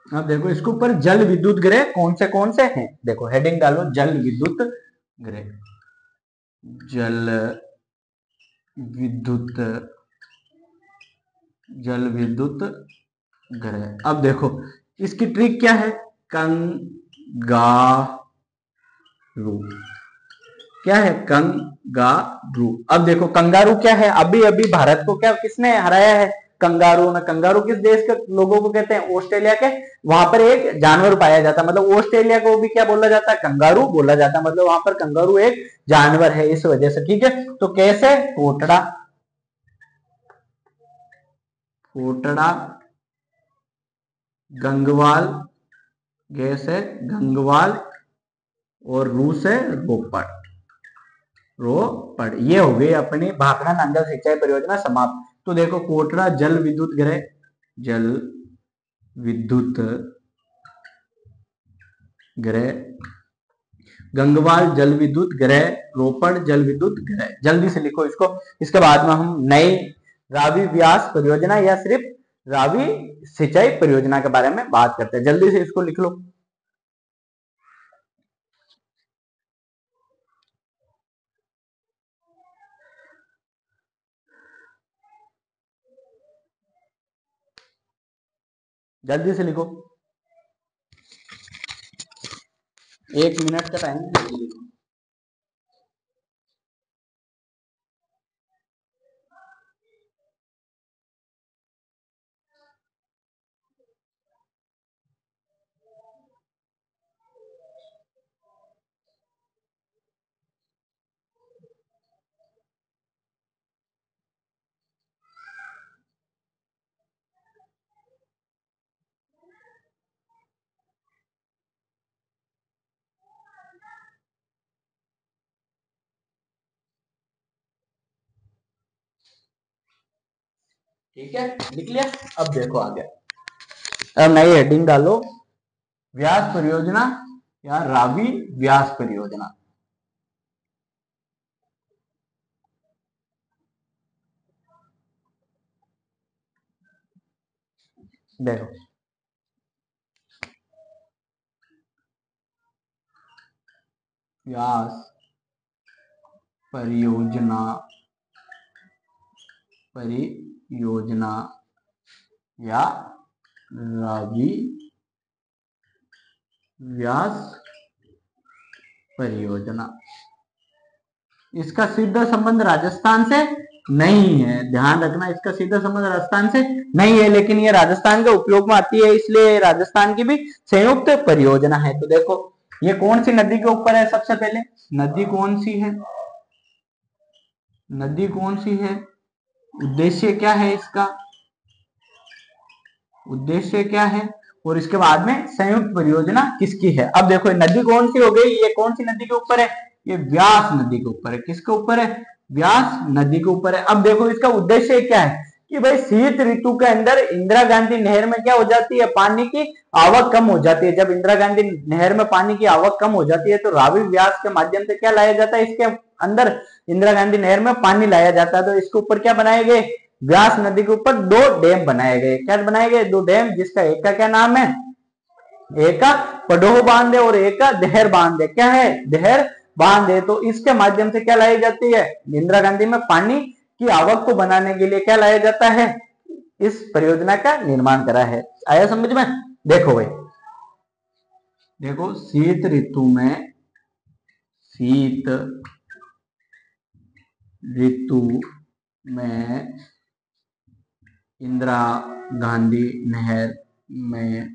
अब देखो इसके ऊपर जल विद्युत गृह कौन से हैं? देखो हेडिंग डालो जल विद्युत गृह। जल विद्युत जल विद्युत गृह। अब देखो इसकी ट्रिक क्या है? कंगारू। क्या है? कंगारू। अब देखो कंगारू क्या है? अभी अभी भारत को क्या किसने हराया है? कंगारू ने। कंगारू किस देश के लोगों को कहते हैं? ऑस्ट्रेलिया के। वहां पर एक जानवर पाया जाता है, मतलब ऑस्ट्रेलिया को भी क्या बोला जाता है? कंगारू बोला जाता है, मतलब वहां पर कंगारू एक जानवर है इस वजह से। ठीक है, तो कैसे? कोटड़ा, कोटड़ा, गंगवाल, कैसे? गंगवाल, और रू से रोपड़। रोपड़, ये हो गई अपनी भाखड़ा नांगल सिंचाई परियोजना समाप्त। तो देखो कोटड़ा जल विद्युत गृह, जल विद्युत गृह, गंगवाल जल विद्युत गृह, रोपड़ जल विद्युत गृह। जल्दी से लिखो इसको। इसके बाद में हम नई रावी व्यास परियोजना या सिर्फ रावी सिंचाई परियोजना के बारे में बात करते हैं। जल्दी से इसको लिख लो। जल्दी से लिखो, 1 मिनट का टाइम है। ठीक है, लिख लिया? अब देखो आगे, अब नई हेडिंग डालो व्यास परियोजना या रावी व्यास परियोजना। देखो व्यास परियोजना, परियोजना या रावी व्यास परियोजना। इसका सीधा संबंध राजस्थान से नहीं है, ध्यान रखना, इसका सीधा संबंध राजस्थान से नहीं है, लेकिन ये राजस्थान के उपयोग में आती है, इसलिए राजस्थान की भी संयुक्त परियोजना है। तो देखो ये कौन सी नदी के ऊपर है? सबसे पहले नदी कौन सी है? नदी कौन सी है? उद्देश्य क्या है इसका? उद्देश्य क्या है? और इसके बाद में संयुक्त परियोजना किसकी है। अब देखो नदी कौन सी हो गई, ये कौन सी नदी के ऊपर है, ये व्यास नदी के ऊपर है। किसके ऊपर है, व्यास नदी के ऊपर है। अब देखो इसका उद्देश्य क्या है कि भाई शीत ऋतु के अंदर इंदिरा गांधी नहर में क्या हो जाती है, पानी की आवक कम हो जाती है। जब इंदिरा गांधी नहर में पानी की आवक कम हो जाती है तो रावी व्यास के माध्यम से क्या लाया जाता है, इसके अंदर इंदिरा गांधी नहर में पानी लाया जाता है। तो इसके ऊपर क्या बनाए गए, व्यास नदी के ऊपर 2 डैम बनाए गए। क्या बनाए गए, 2 डैम, जिसका एक का क्या नाम है, एक का पडोह बांध है और एक का देहर बांध है। क्या है, देहर बांध है। तो इसके माध्यम से क्या लाई जाती है, इंदिरा गांधी में पानी की आवक को बनाने के लिए क्या लाया जाता है, इस परियोजना का निर्माण करा है। आया समझ में। देखो भाई, देखो शीत ऋतु में, शीत ऋतु में इंदिरा गांधी नहर में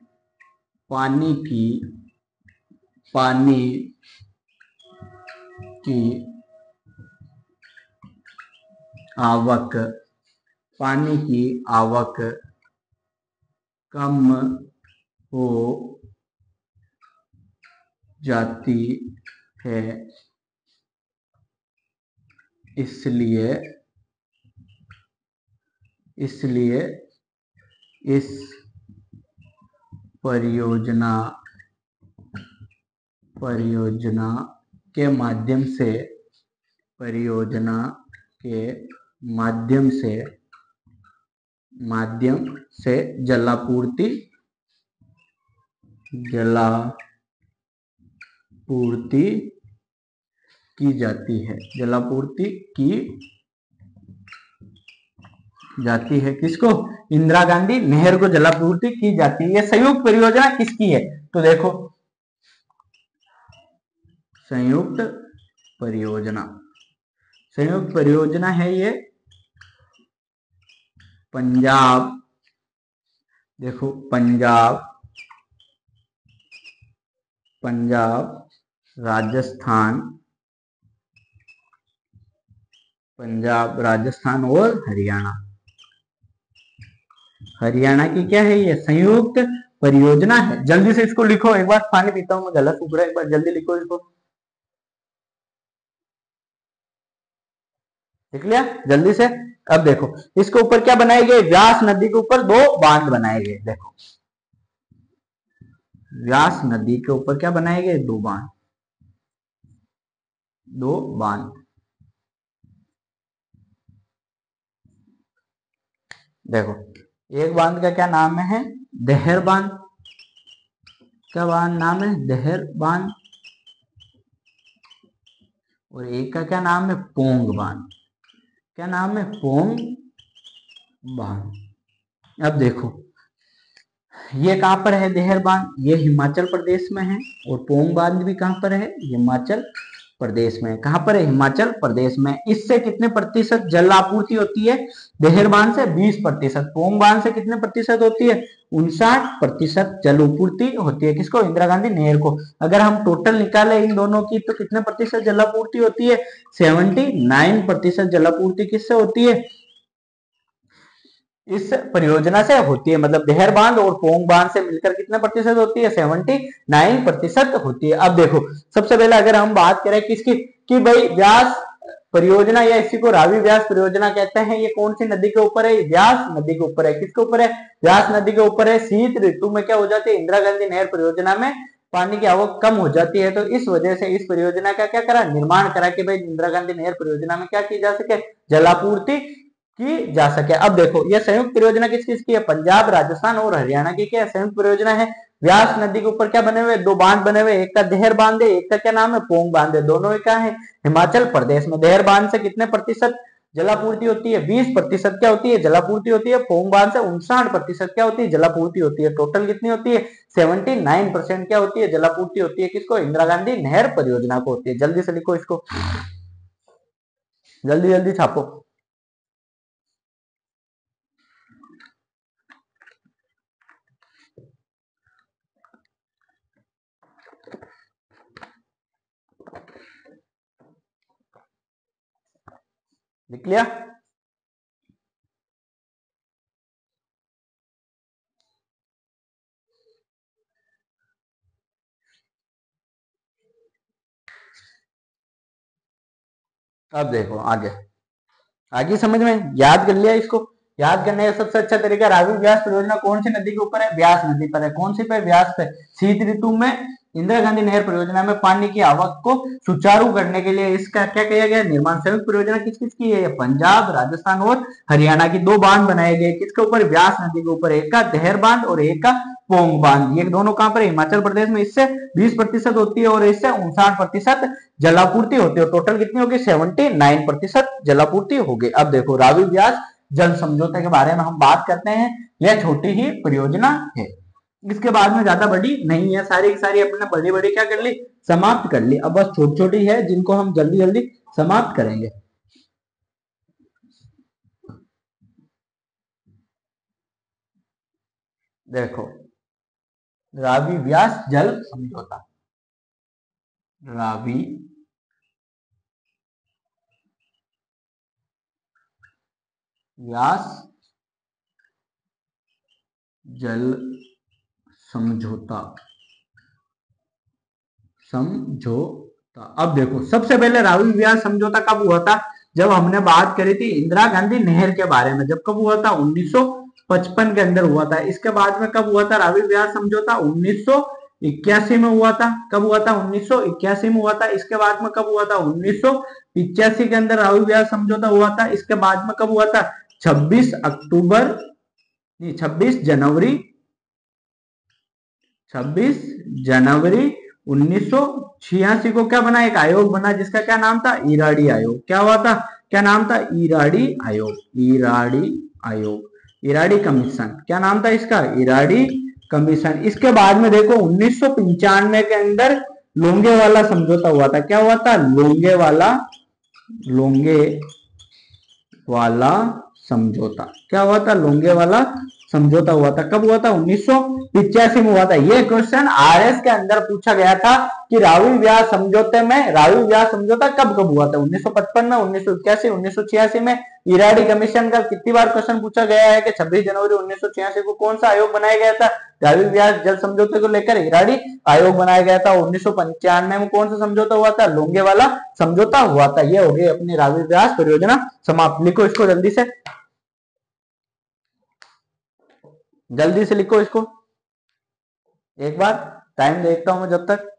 पानी की आवक कम हो जाती है, इसलिए इस परियोजना के माध्यम से जलापूर्ति की जाती है। किसको, इंदिरा गांधी नहर को जलापूर्ति की जाती है। ये संयुक्त परियोजना किसकी है, तो देखो संयुक्त परियोजना है ये पंजाब, देखो पंजाब, राजस्थान और हरियाणा की क्या है, ये संयुक्त परियोजना है। जल्दी से इसको लिखो, एक बार पानी पीता हूं मैं, गला सूख रहा है, एक बार जल्दी लिखो इसको। लिख लिया जल्दी से। अब देखो इसके ऊपर क्या बनाए गए, व्यास नदी के ऊपर 2 बांध बनाए गए। देखो व्यास नदी के ऊपर क्या बनाए गए, 2 बांध। देखो एक बांध का क्या नाम है, देहर बांध। क्या बांध नाम है, देहर बांध। और एक का क्या नाम है, पोंग बांध। क्या नाम है, पोंग बांध। अब देखो ये कहां पर है, देहर बांध, ये हिमाचल प्रदेश में है। और पोंग बांध भी कहां पर है, हिमाचल प्रदेश में। कहां पर है, हिमाचल प्रदेश में। इससे कितने प्रतिशत जल आपूर्ति होती है, देहर बांध से 20%, पोंग बांध से कितने प्रतिशत होती है, 59% जल आपूर्ति होती है। किसको, इंदिरा गांधी नहर को। अगर हम टोटल निकाले इन दोनों की तो कितने प्रतिशत जल आपूर्ति होती है, 79% जल आपूर्ति किससे होती है, इस परियोजना से होती है। मतलब देहर बांध और पोंग बांध से मिलकर कितने प्रतिशत होती है, 79% होती है। अब देखो सबसे पहले अगर हम बात करें किसकी, कि भाई व्यास परियोजना या इसी को रावी व्यास परियोजना कहते हैं, ये कौन सी नदी के ऊपर है, व्यास नदी के ऊपर है। किसके ऊपर है, व्यास नदी के ऊपर है। शीत ऋतु में क्या हो जाती है, इंदिरा गांधी नहर परियोजना में पानी की आवक कम हो जाती है। तो इस वजह से इस परियोजना का क्या करा, निर्माण करा कि भाई इंदिरा गांधी नहर परियोजना में क्या की जा सके, जलापूर्ति की जा सके। अब देखो ये संयुक्त परियोजना किस किस की है, पंजाब, राजस्थान और हरियाणा की क्या संयुक्त परियोजना है। व्यास नदी के ऊपर क्या बने हुए, 2 बांध बने हुए, एक का देहर बांध है, एक का क्या नाम है, पोंग बांध है। दोनों क्या है, हिमाचल प्रदेश में। देहर बांध से कितने प्रतिशत जलापूर्ति होती है, 20% क्या होती है, जलापूर्ति होती है। पोंग बांध से 59% क्या होती है, जलापूर्ति होती है। टोटल कितनी होती है, 79% क्या होती है, जलापूर्ति होती है। किसको, इंदिरा गांधी नहर परियोजना को होती है। जल्दी से लिखो इसको, जल्दी जल्दी छापो। लिख लिया। अब देखो आगे, आगे समझ में याद कर लिया इसको। याद करने का सबसे अच्छा तरीका, रावी व्यास परियोजना कौन सी नदी के ऊपर है? व्यास नदी पर है। कौन सी पे? व्यास पे। शीत ऋतु में इंदिरा गांधी नहर परियोजना में पानी की आवक को सुचारू करने के लिए इसका क्या किया गया? निर्माण। संयुक्त परियोजना किस किस की है? पंजाब, राजस्थान और हरियाणा की 2 बांध बनाए गए। किसके ऊपर? व्यास नदी के ऊपर। एक का देहर बांध और एक का पोंग बांध। ये दोनों कहां पर? हिमाचल प्रदेश में। इससे 20% होती है और इससे 59% जलापूर्ति होती है। टोटल कितनी होगी? 79% जलापूर्ति होगी। अब देखो रावी व्यास जल समझौते के बारे में हम बात करते हैं। यह छोटी ही परियोजना है, इसके बाद में ज्यादा बड़ी नहीं है। सारी सारी अपने बड़ी बड़ी क्या कर ली? समाप्त कर ली। अब बस छोटी छोटी है जिनको हम जल्दी जल्दी समाप्त करेंगे। देखो रावी व्यास जल समझौता, रावी व्यास जल समझौता, समझौता। अब देखो सबसे पहले रावी व्यास समझौता कब हुआ था? जब हमने बात करी थी इंदिरा गांधी नहर के बारे में। जब कब हुआ था? 1955 के अंदर हुआ था। इसके बाद में कब हुआ था रावी व्यास समझौता? 1981 में हुआ था। कब हुआ था? 1981 में हुआ था। इसके बाद में कब हुआ था? 1985 के अंदर रावी व्यास समझौता हुआ था। इसके बाद में कब हुआ था? 26 अक्टूबर 26 जनवरी 1986 को क्या बना? एक आयोग बना जिसका क्या नाम था? इराडी आयोग। क्या हुआ था? क्या नाम था? इराडी आयोग। इराडी आयोग, इराडी कमीशन। क्या नाम था इसका? इराडी कमीशन। इसके बाद में देखो 1995 के अंदर लोंगेवाला समझौता हुआ था। क्या हुआ था? लोंगेवाला समझौता। क्या हुआ था? लोंगेवाला समझौता हुआ था। कब हुआ था? 1985 में हुआ था। ये क्वेश्चन आरएस के अंदर पूछा गया था कि रावी व्यास समझौते में, रावी व्यास समझौता कब कब हुआ था? 1955 में, 1981, 1986 में। इराडी कमीशन का कितनी बार क्वेश्चन पूछा गया है कि 26 जनवरी 1986 को कौन सा आयोग बनाया गया था? रावी व्यास जल समझौते को लेकर इराडी आयोग बनाया गया था। 1995 में कौन सा समझौता हुआ था? लोंगेवाला समझौता हुआ था। ये हो गई अपनी रावी व्यास परियोजना समाप्त। लिखो इसको जल्दी से, जल्दी से लिखो इसको। एक बार टाइम देखता हूं मैं जब तक।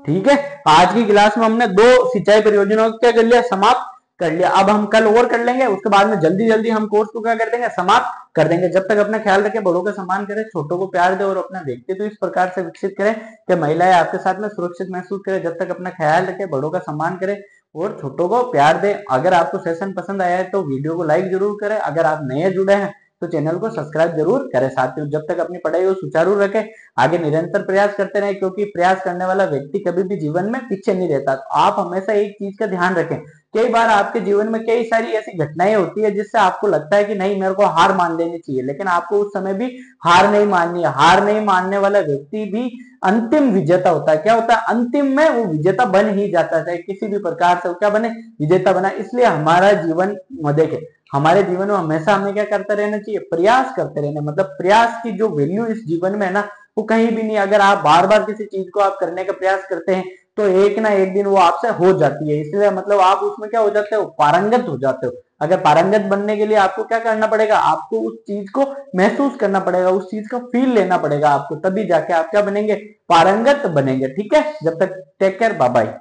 ठीक है, आज की क्लास में हमने 2 सिंचाई परियोजनाओं को क्या कर लिया? समाप्त कर लिया। अब हम कल और कर लेंगे, उसके बाद में जल्दी जल्दी हम कोर्स को क्या कर देंगे? समाप्त कर देंगे। जब तक अपना ख्याल रखें, बड़ों का सम्मान करें, छोटों को प्यार दे और अपना व्यक्तित्व इस प्रकार से विकसित करें कि महिलाएं आपके साथ में सुरक्षित महसूस करें। जब तक अपना ख्याल रखें, बड़ों का सम्मान करें और छोटों को प्यार दें। अगर आपको सेशन पसंद आया है तो वीडियो को लाइक जरूर करें। अगर आप नए जुड़े हैं तो चैनल को सब्सक्राइब जरूर करें। साथियों जब तक अपनी पढ़ाई को सुचारू रखें, आगे निरंतर प्रयास करते रहें, क्योंकि प्रयास करने वाला व्यक्ति कभी भी जीवन में पीछे नहीं रहता। तो आप हमेशा एक चीज का ध्यान रखें, कई बार आपके जीवन में कई सारी ऐसी घटनाएं होती है जिससे आपको लगता है कि नहीं मेरे को हार मान लेनी चाहिए, लेकिन आपको उस समय भी हार नहीं माननी है। हार नहीं मानने वाला व्यक्ति भी अंतिम विजेता होता है। क्या होता है? अंतिम में वो विजेता बन ही जाता है, किसी भी प्रकार से वो क्या बने? विजेता बना। इसलिए हमारा जीवन में देखे, हमारे जीवन में हमेशा हमें क्या करते रहना चाहिए? प्रयास करते रहना। मतलब प्रयास की जो वैल्यू इस जीवन में है ना, वो कहीं भी नहीं। अगर आप बार बार किसी चीज को आप करने का प्रयास करते हैं तो एक ना एक दिन वो आपसे हो जाती है। इसलिए मतलब आप उसमें क्या हो जाते हो? पारंगत हो जाते हो। अगर पारंगत बनने के लिए आपको क्या करना पड़ेगा? आपको उस चीज को महसूस करना पड़ेगा, उस चीज का फील लेना पड़ेगा आपको, तभी जाके आप क्या बनेंगे? पारंगत बनेंगे। ठीक है, जब तक टेक केयर, बाय बाय।